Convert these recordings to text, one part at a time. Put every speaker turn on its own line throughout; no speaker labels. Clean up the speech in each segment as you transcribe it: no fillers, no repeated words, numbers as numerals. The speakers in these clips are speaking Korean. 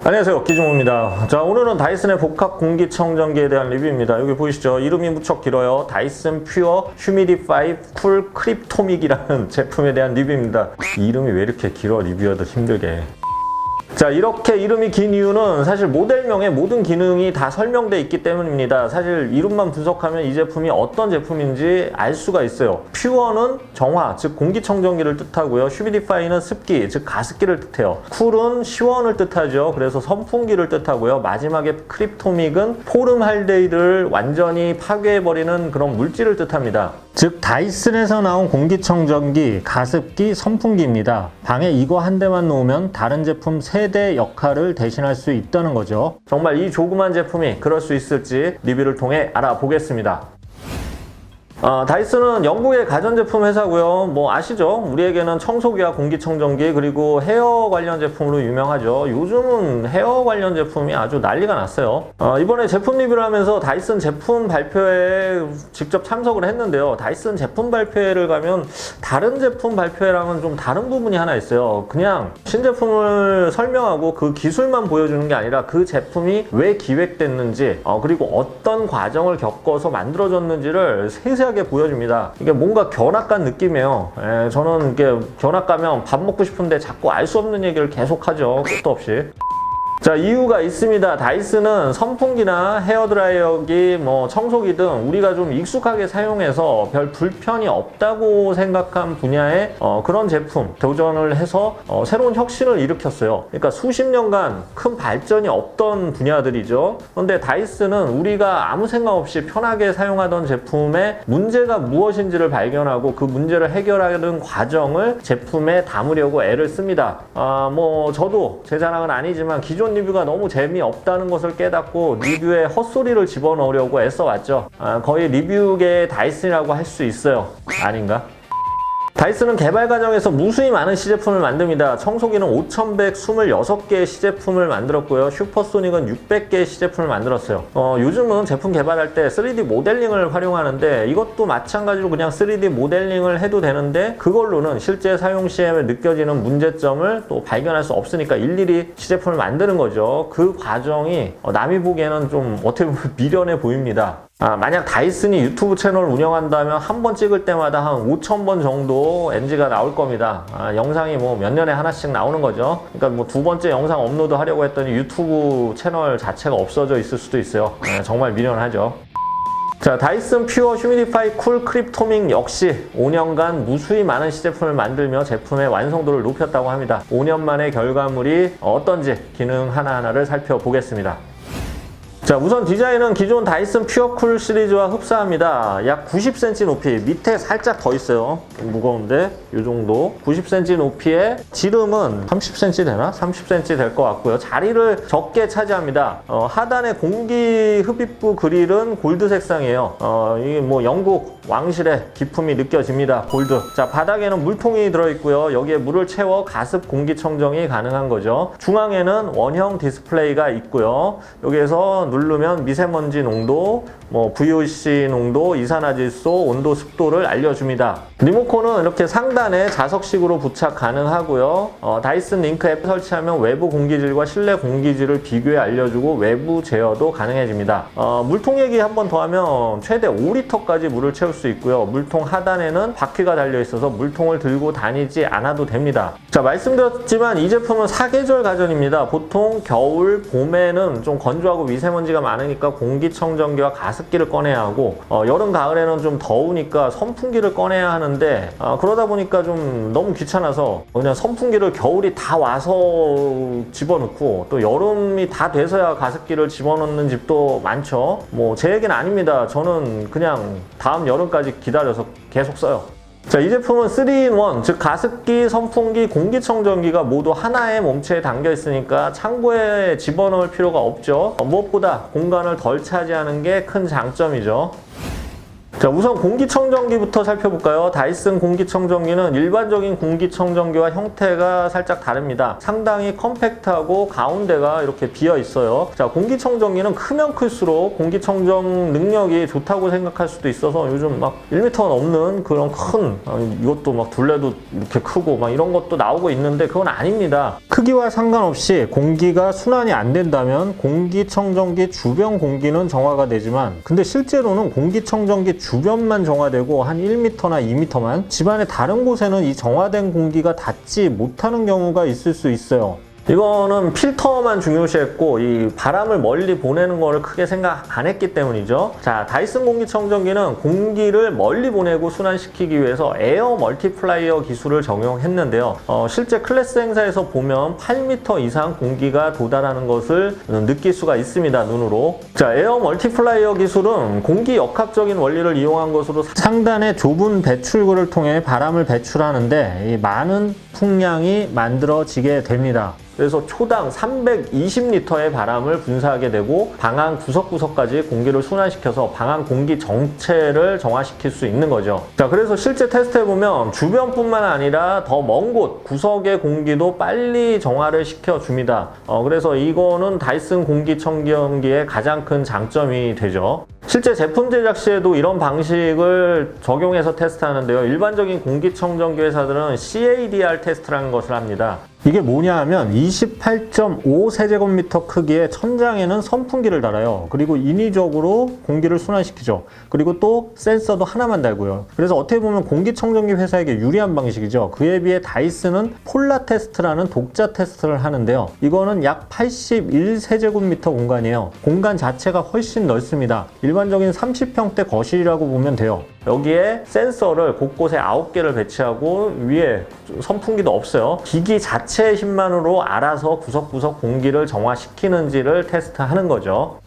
안녕하세요, 기종호입니다. 자, 오늘은 다이슨의 복합 공기청정기에 대한 리뷰입니다. 여기 보이시죠? 이름이 무척 길어요. 다이슨 퓨어 휴미디파이 쿨 크립토믹이라는 제품에 대한 리뷰입니다. 이름이 왜 이렇게 길어? 리뷰하기 힘들게. 자, 이렇게 이름이 긴 이유는 사실 모델명에 모든 기능이 다 설명되어 있기 때문입니다. 사실 이름만 분석하면 이 제품이 어떤 제품인지 알 수가 있어요. 퓨어는 정화, 즉 공기청정기를 뜻하고요. 휴미디파이는 습기, 즉 가습기를 뜻해요. 쿨은 시원을 뜻하죠. 그래서 선풍기를 뜻하고요. 마지막에 크립토믹은 포름알데히드를 완전히 파괴해버리는 그런 물질을 뜻합니다. 즉 다이슨에서 나온 공기청정기, 가습기, 선풍기입니다. 방에 이거 한 대만 놓으면 다른 제품 3대 역할을 대신할 수 있다는 거죠. 정말 이 조그만 제품이 그럴 수 있을지 리뷰를 통해 알아보겠습니다. 다이슨은 영국의 가전제품 회사고요. 뭐 아시죠? 우리에게는 청소기와 공기청정기 그리고 헤어 관련 제품으로 유명하죠. 요즘은 헤어 관련 제품이 아주 난리가 났어요. 이번에 제품 리뷰를 하면서 다이슨 제품 발표회에 직접 참석을 했는데요. 다이슨 제품 발표회를 가면 다른 제품 발표회랑은 좀 다른 부분이 하나 있어요. 그냥 신제품을 설명하고 그 기술만 보여주는 게 아니라 그 제품이 왜 기획됐는지 그리고 어떤 과정을 겪어서 만들어졌는지를 세세하게 보여줍니다. 이게 뭔가 견학간 느낌이에요. 저는 이게 견학 가면 밥 먹고 싶은데 자꾸 알 수 없는 얘기를 계속 하죠. 끝도 없이. 자, 이유가 있습니다. 다이슨은 선풍기나 헤어드라이어기, 청소기 등 우리가 좀 익숙하게 사용해서 별 불편이 없다고 생각한 분야의 그런 제품 도전을 해서 새로운 혁신을 일으켰어요. 그러니까 수십 년간 큰 발전이 없던 분야들이죠. 그런데 다이슨은 우리가 아무 생각 없이 편하게 사용하던 제품의 문제가 무엇인지를 발견하고 그 문제를 해결하는 과정을 제품에 담으려고 애를 씁니다. 저도 제 자랑은 아니지만 기존 리뷰가 너무 재미없다는 것을 깨닫고 리뷰에 헛소리를 집어넣으려고 애써왔죠. 거의 리뷰계의 다이슨이라고 할 수 있어요. 아닌가? 다이슨은 개발 과정에서 무수히 많은 시제품을 만듭니다. 청소기는 5126개의 시제품을 만들었고요. 슈퍼소닉은 600개의 시제품을 만들었어요. 요즘은 제품 개발할 때 3D 모델링을 활용하는데 이것도 마찬가지로 그냥 3D 모델링을 해도 되는데 그걸로는 실제 사용 시에 느껴지는 문제점을 또 발견할 수 없으니까 일일이 시제품을 만드는 거죠. 그 과정이 남이 보기에는 좀 어떻게 보면 미련해 보입니다. 만약 다이슨이 유튜브 채널을 운영한다면 한 번 찍을 때마다 한 5,000번 정도 NG가 나올 겁니다. 영상이 몇 년에 하나씩 나오는 거죠. 그러니까 두 번째 영상 업로드 하려고 했더니 유튜브 채널 자체가 없어져 있을 수도 있어요. 정말 미련하죠. 자, 다이슨 퓨어 휴미디파이 쿨 크립토믹 역시 5년간 무수히 많은 시제품을 만들며 제품의 완성도를 높였다고 합니다. 5년 만의 결과물이 어떤지 기능 하나하나를 살펴보겠습니다. 자, 우선 디자인은 기존 다이슨 퓨어 쿨 시리즈와 흡사합니다. 약 90cm 높이, 밑에 살짝 더 있어요. 무거운데 이 정도 90cm 높이에 지름은 30cm 되나? 30cm 될 것 같고요. 자리를 적게 차지합니다. 하단의 공기 흡입구 그릴은 골드 색상이에요. 이게 영국 왕실의 기품이 느껴집니다. 골드. 자, 바닥에는 물통이 들어있고요. 여기에 물을 채워 가습 공기청정이 가능한 거죠. 중앙에는 원형 디스플레이가 있고요. 여기에서 누르면 미세먼지 농도, VOC 농도, 이산화질소, 온도, 습도를 알려줍니다. 리모컨은 이렇게 상단에 자석식으로 부착 가능하고요. 다이슨 링크 앱 설치하면 외부 공기질과 실내 공기질을 비교해 알려주고 외부 제어도 가능해집니다. 물통 얘기 한 번 더 하면 최대 5리터까지 물을 채울 수 있고요. 물통 하단에는 바퀴가 달려 있어서 물통을 들고 다니지 않아도 됩니다. 자, 말씀드렸지만 이 제품은 사계절 가전입니다. 보통 겨울, 봄에는 좀 건조하고 미세먼지가 많으니까 공기청정기와 가습기를 꺼내야 하고 여름, 가을에는 좀 더우니까 선풍기를 꺼내야 하는데 그러다 보니까 좀 너무 귀찮아서 그냥 선풍기를 겨울이 다 와서 집어넣고 또 여름이 다 돼서야 가습기를 집어넣는 집도 많죠. 제 얘기는 아닙니다. 저는 그냥 다음 여름까지 기다려서 계속 써요. 자, 이 제품은 3-in-1, 즉 가습기, 선풍기, 공기청정기가 모두 하나의 몸체에 담겨 있으니까 창고에 집어넣을 필요가 없죠. 무엇보다 공간을 덜 차지하는 게 큰 장점이죠. 자, 우선 공기청정기부터 살펴볼까요? 다이슨 공기청정기는 일반적인 공기청정기와 형태가 살짝 다릅니다. 상당히 컴팩트하고 가운데가 이렇게 비어 있어요. 자, 공기청정기는 크면 클수록 공기청정 능력이 좋다고 생각할 수도 있어서 요즘 막 1m가 넘는 그런 큰, 이것도 막 둘레도 이렇게 크고 막 이런 것도 나오고 있는데 그건 아닙니다. 크기와 상관없이 공기가 순환이 안 된다면 공기청정기 주변 공기는 정화가 되지만, 근데 실제로는 공기청정기 주변만 정화되고 한 1m나 2m만, 집안의 다른 곳에는 이 정화된 공기가 닿지 못하는 경우가 있을 수 있어요. 이거는 필터만 중요시했고 이 바람을 멀리 보내는 거를 크게 생각 안 했기 때문이죠. 자, 다이슨 공기청정기는 공기를 멀리 보내고 순환시키기 위해서 에어 멀티플라이어 기술을 적용했는데요. 실제 클래스 행사에서 보면 8m 이상 공기가 도달하는 것을 느낄 수가 있습니다, 눈으로. 자, 에어 멀티플라이어 기술은 공기 역학적인 원리를 이용한 것으로 상단의 좁은 배출구를 통해 바람을 배출하는데 이 많은 풍량이 만들어지게 됩니다. 그래서 초당 320리터의 바람을 분사하게 되고 방안 구석구석까지 공기를 순환시켜서 방안 공기 정체를 정화시킬 수 있는 거죠. 자, 그래서 실제 테스트해보면 주변뿐만 아니라 더 먼 곳, 구석의 공기도 빨리 정화를 시켜줍니다. 그래서 이거는 다이슨 공기청정기의 가장 큰 장점이 되죠. 실제 제품 제작 시에도 이런 방식을 적용해서 테스트하는데요. 일반적인 공기청정기 회사들은 CADR 테스트라는 것을 합니다. 이게 뭐냐 하면 28.5 세제곱미터 크기의 천장에는 선풍기를 달아요. 그리고 인위적으로 공기를 순환시키죠. 그리고 또 센서도 하나만 달고요. 그래서 어떻게 보면 공기청정기 회사에게 유리한 방식이죠. 그에 비해 다이슨은 폴라 테스트라는 독자 테스트를 하는데요. 이거는 약 81 세제곱미터 공간이에요. 공간 자체가 훨씬 넓습니다. 일반적인 30평대 거실이라고 보면 돼요. 여기에 센서를 곳곳에 9개를 배치하고 위에 선풍기도 없어요. 기기 자체의 힘만으로 알아서 구석구석 공기를 정화시키는지를 테스트하는 거죠.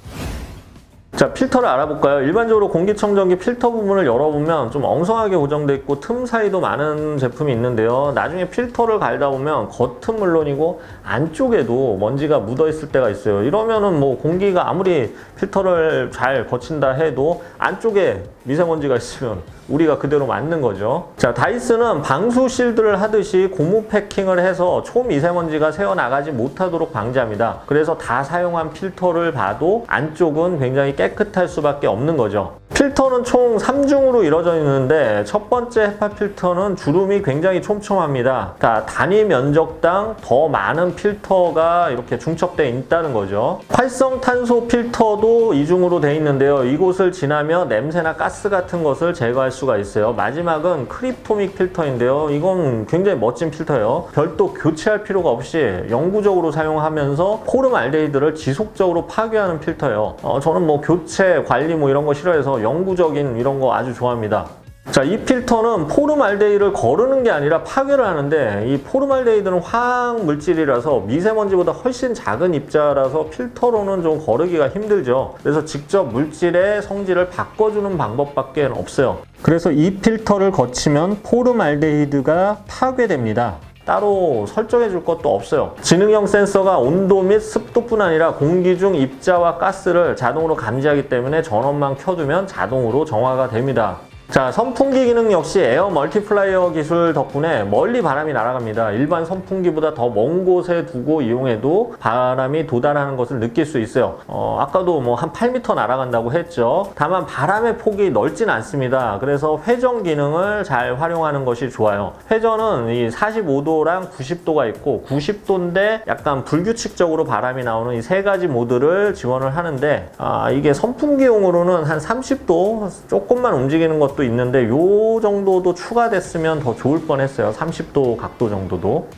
자, 필터를 알아볼까요? 일반적으로 공기청정기 필터 부분을 열어보면 좀 엉성하게 고정되어 있고 틈 사이도 많은 제품이 있는데요. 나중에 필터를 갈다 보면 겉은 물론이고 안쪽에도 먼지가 묻어 있을 때가 있어요. 이러면은 뭐 공기가 아무리 필터를 잘 거친다 해도 안쪽에 미세먼지가 있으면 우리가 그대로 맞는 거죠. 자, 다이슨은 방수 실드를 하듯이 고무 패킹을 해서 초미세먼지가 새어나가지 못하도록 방지합니다. 그래서 다 사용한 필터를 봐도 안쪽은 굉장히 깨끗할 수밖에 없는 거죠. 필터는 총 3중으로 이루어져 있는데 첫 번째 헤파 필터는 주름이 굉장히 촘촘합니다. 자, 단위 면적당 더 많은 필터가 이렇게 중첩되어 있다는 거죠. 활성탄소 필터도 이중으로 되어 있는데요. 이곳을 지나며 냄새나 가스 같은 것을 제거할 수가 있어요. 마지막은 크립토믹 필터인데요. 이건 굉장히 멋진 필터예요. 별도 교체할 필요가 없이 영구적으로 사용하면서 포름알데히드를 지속적으로 파괴하는 필터예요. 저는 뭐 교체, 관리 뭐 이런 거 싫어해서 영구적인 이런 거 아주 좋아합니다. 자, 이 필터는 포름알데히드를 거르는 게 아니라 파괴를 하는데 이 포름알데히드는 화학 물질이라서 미세먼지보다 훨씬 작은 입자라서 필터로는 좀 거르기가 힘들죠. 그래서 직접 물질의 성질을 바꿔주는 방법밖에 없어요. 그래서 이 필터를 거치면 포름알데히드가 파괴됩니다. 따로 설정해 줄 것도 없어요. 지능형 센서가 온도 및 습도뿐 아니라 공기 중 입자와 가스를 자동으로 감지하기 때문에 전원만 켜두면 자동으로 정화가 됩니다. 자, 선풍기 기능 역시 에어 멀티플라이어 기술 덕분에 멀리 바람이 날아갑니다. 일반 선풍기보다 더 먼 곳에 두고 이용해도 바람이 도달하는 것을 느낄 수 있어요. 아까도 뭐 한 8m 날아간다고 했죠. 다만 바람의 폭이 넓진 않습니다. 그래서 회전 기능을 잘 활용하는 것이 좋아요. 회전은 이 45도랑 90도가 있고 90도인데 약간 불규칙적으로 바람이 나오는 이 세 가지 모드를 지원을 하는데 이게 선풍기용으로는 한 30도 조금만 움직이는 것도 있는데 요 정도도 추가됐으면 더 좋을 뻔했어요. 30도 각도 정도도.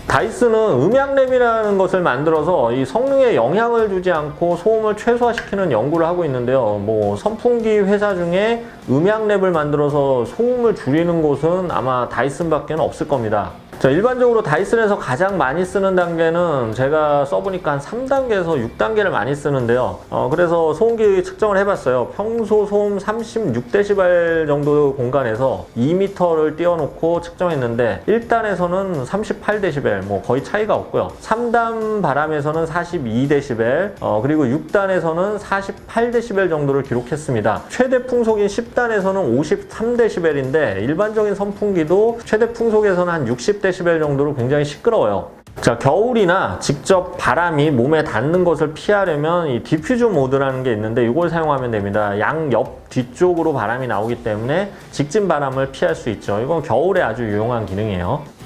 다이슨은 음향랩이라는 것을 만들어서 이 성능에 영향을 주지 않고 소음을 최소화시키는 연구를 하고 있는데요. 뭐 선풍기 회사 중에 음향랩을 만들어서 소음을 줄이는 곳은 아마 다이슨밖에 없을 겁니다. 자, 일반적으로 다이슨에서 가장 많이 쓰는 단계는 제가 써보니까 한 3단계에서 6단계를 많이 쓰는데요. 그래서 소음기 측정을 해봤어요. 평소 소음 36dB 정도 공간에서 2m를 띄워놓고 측정했는데 1단에서는 38dB, 뭐 거의 차이가 없고요. 3단 바람에서는 42dB, 그리고 6단에서는 48dB 정도를 기록했습니다. 최대 풍속인 10단에서는 53dB인데 일반적인 선풍기도 최대 풍속에서는 한 60dB 정도로 굉장히 시끄러워요. 자, 겨울이나 직접 바람이 몸에 닿는 것을 피하려면 이 디퓨저 모드라는 게 있는데 이걸 사용하면 됩니다. 양옆 뒤쪽으로 바람이 나오기 때문에 직진 바람을 피할 수 있죠. 이건 겨울에 아주 유용한 기능이에요.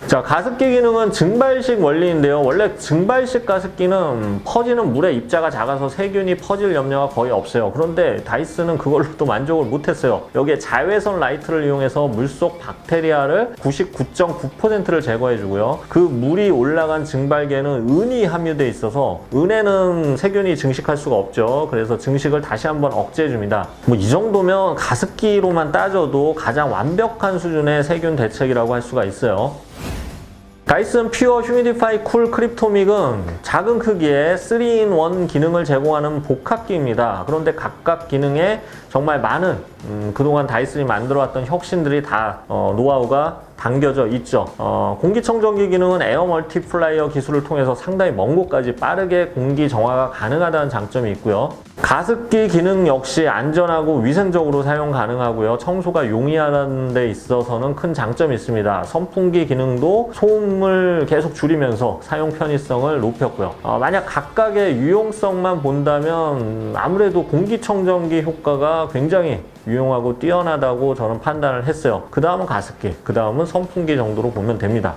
자, 가습기 기능은 증발식 원리인데요. 원래 증발식 가습기는 퍼지는 물의 입자가 작아서 세균이 퍼질 염려가 거의 없어요. 그런데 다이슨은 그걸로 또 만족을 못했어요. 여기에 자외선 라이트를 이용해서 물속 박테리아를 99.9%를 제거해주고요. 그 물이 올라간 증발기에는 은이 함유되어 있어서 은에는 세균이 증식할 수가 없죠. 그래서 증식을 다시 한번 억제해줍니다. 뭐 이 정도면 가습기로만 따져도 가장 완벽한 수준의 세균 대책이라고 할 수가 있어요. 다이슨 퓨어 휴미디파이 쿨 크립토믹은 작은 크기의 3-in-1 기능을 제공하는 복합기입니다. 그런데 각각 기능에 정말 많은 그동안 다이슨이 만들어왔던 혁신들이 다 노하우가 담겨져 있죠. 공기청정기 기능은 에어 멀티플라이어 기술을 통해서 상당히 먼 곳까지 빠르게 공기 정화가 가능하다는 장점이 있고요. 가습기 기능 역시 안전하고 위생적으로 사용 가능하고요. 청소가 용이하다는 데 있어서는 큰 장점이 있습니다. 선풍기 기능도 소음을 계속 줄이면서 사용 편의성을 높였고요. 만약 각각의 유용성만 본다면 아무래도 공기청정기 효과가 굉장히 유용하고 뛰어나다고 저는 판단을 했어요. 그 다음은 가습기, 그 다음은 선풍기 정도로 보면 됩니다.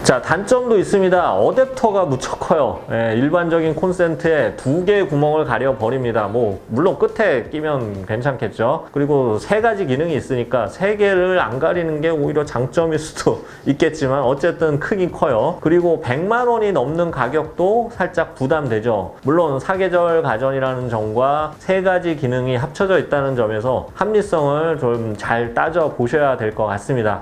자, 단점도 있습니다. 어댑터가 무척 커요. 일반적인 콘센트에 2개의 구멍을 가려 버립니다. 뭐 물론 끝에 끼면 괜찮겠죠. 그리고 3가지 기능이 있으니까 3개를 안 가리는 게 오히려 장점일 수도 있겠지만 어쨌든 크긴 커요. 그리고 100만 원이 넘는 가격도 살짝 부담되죠. 물론 사계절 가전이라는 점과 3가지 기능이 합쳐져 있다는 점에서 합리성을 좀 잘 따져 보셔야 될 것 같습니다.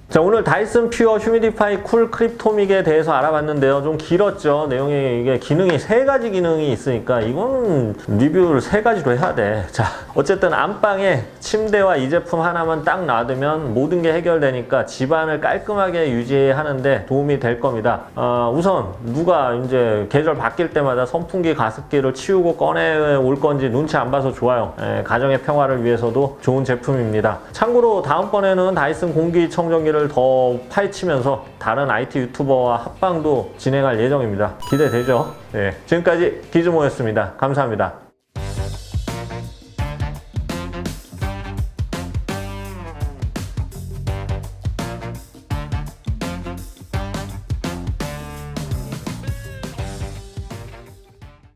자, 오늘 다이슨 퓨어 휴미디파이 쿨 크립토믹에 대해서 알아봤는데요. 좀 길었죠. 내용이 이게 기능이 3가지 기능이 있으니까 이거는 리뷰를 3가지로 해야 돼. 자, 어쨌든 안방에 침대와 이 제품 하나만 딱 놔두면 모든 게 해결되니까 집안을 깔끔하게 유지하는데 도움이 될 겁니다. 우선 누가 이제 계절 바뀔 때마다 선풍기 가습기를 치우고 꺼내 올 건지 눈치 안 봐서 좋아요. 가정의 평화를 위해서도 좋은 제품입니다. 참고로 다음번에는 다이슨 공기청정기를 더 파헤치면서 다른 IT 유튜버와 합방도 진행할 예정입니다. 기대되죠? 네, 지금까지 기즈모였습니다. 감사합니다.